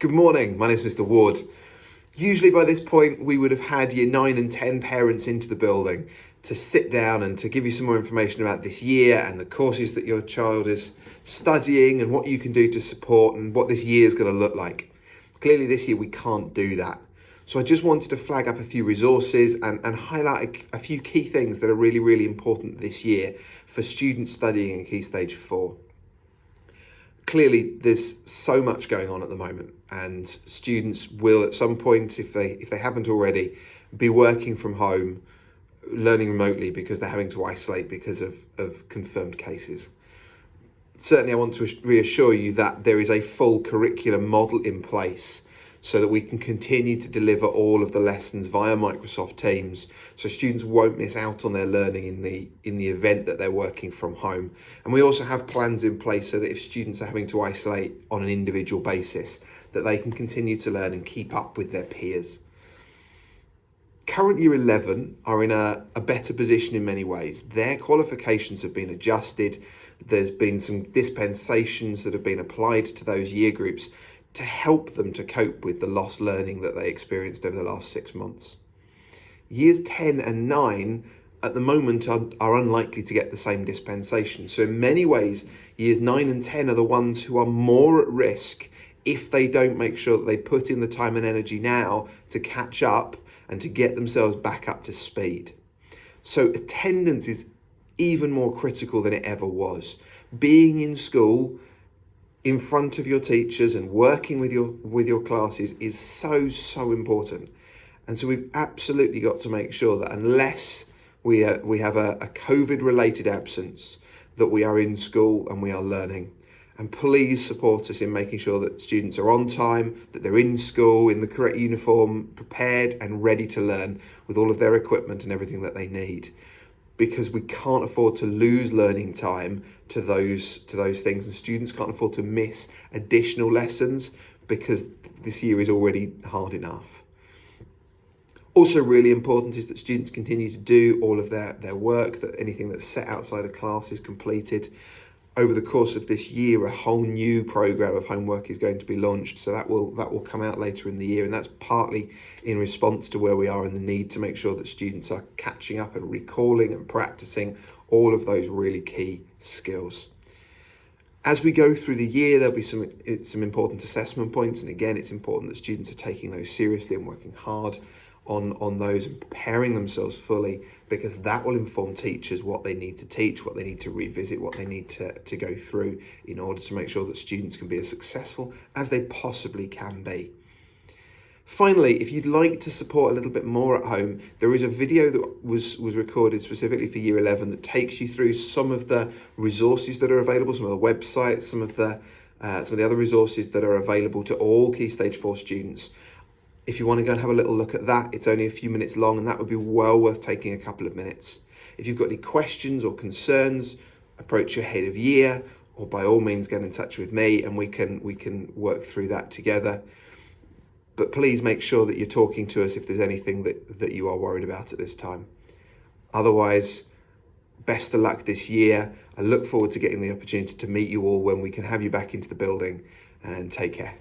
Good morning, my name is Mr. Ward. Usually by this point we would have had year 9 and 10 parents into the building to sit down and to give you some more information about this year and the courses that your child is studying and what you can do to support and what this year is going to look like. Clearly this year we can't do that. So I just wanted to flag up a few resources and highlight a few key things that are really, really important this year for students studying in Key Stage 4. Clearly there's so much going on at the moment, and students will at some point, if they haven't already, be working from home, learning remotely because they're having to isolate because of confirmed cases. Certainly I want to reassure you that there is a full curriculum model in place so that we can continue to deliver all of the lessons via Microsoft Teams, so students won't miss out on their learning in the event that they're working from home. And we also have plans in place so that if students are having to isolate on an individual basis, that they can continue to learn and keep up with their peers. Current Year 11 are in a better position in many ways. Their qualifications have been adjusted. There's been some dispensations that have been applied to those year groups to help them to cope with the lost learning that they experienced over the last 6 months. Years 10 and 9 at the moment are unlikely to get the same dispensation. So in many ways, years 9 and 10 are the ones who are more at risk if they don't make sure that they put in the time and energy now to catch up and to get themselves back up to speed. So attendance is even more critical than it ever was. Being in school in front of your teachers and working with your classes is so important. And so we've absolutely got to make sure that unless we have a COVID related absence, that we are in school and we are learning. And please support us in making sure that students are on time, that they're in school in the correct uniform, prepared and ready to learn with all of their equipment and everything that they need. Because we can't afford to lose learning time to those things, and students can't afford to miss additional lessons because this year is already hard enough. Also really important is that students continue to do all of their work, that anything that's set outside of class is completed. Over the course of this year, a whole new program of homework is going to be launched, so that will come out later in the year, and that's partly in response to where we are and the need to make sure that students are catching up and recalling and practicing all of those really key skills. As we go through the year, there'll be some important assessment points, and again, it's important that students are taking those seriously and working hard on those and preparing themselves fully, because that will inform teachers what they need to teach, what they need to revisit, what they need to go through in order to make sure that students can be as successful as they possibly can be. Finally, if you'd like to support a little bit more at home, there is a video that was recorded specifically for Year 11 that takes you through some of the resources that are available, some of the websites, some of the other resources that are available to all Key Stage 4 students. If you want to go and have a little look at that, it's only a few minutes long, and that would be well worth taking a couple of minutes. If you've got any questions or concerns, approach your head of year, or by all means get in touch with me and we can work through that together. But please make sure that you're talking to us if there's anything that you are worried about at this time. Otherwise, best of luck this year. I look forward to getting the opportunity to meet you all when we can have you back into the building, and take care.